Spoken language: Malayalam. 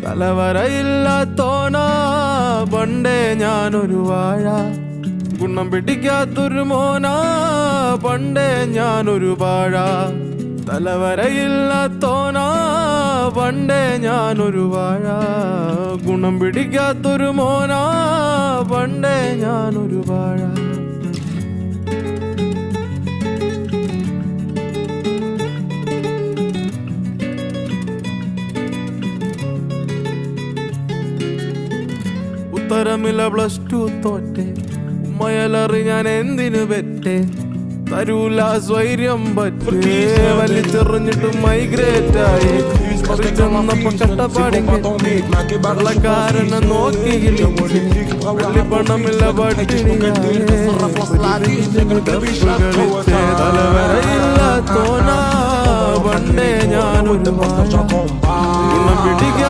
തലവരയില്ലാത്തോനാ പണ്ടേ ഞാനൊരു വാഴ, ഗുണം പിടിക്കാത്തൊരു മോനാ പണ്ടേ ഞാനൊരു വാഴ. തലവരയില്ലാത്തോനാ പണ്ടേ ഞാനൊരു വാഴ, ഗുണം പിടിക്കാത്തൊരു മോനാ പണ്ടേ ഞാനൊരു വാഴ. ഉത്തരമില്ല +2 തോറ്റെ, ഉമ്മയലറി ഞാൻ എന്തിനു പെറ്റെ. തരൂല സ്വൈര്യം പറ്റേ, വലിച്ചെറിഞ്ഞിട്ടും മൈഗ്രേറ്റായി. ചെന്നപ്പോ കട്ടപ്പാടി വെള്ളക്കാരനെ നോക്കി പണമില്ല തലവരയില്ലാത്തോനാ പണ്ടേ ഞാനൊരു പിടിക്ക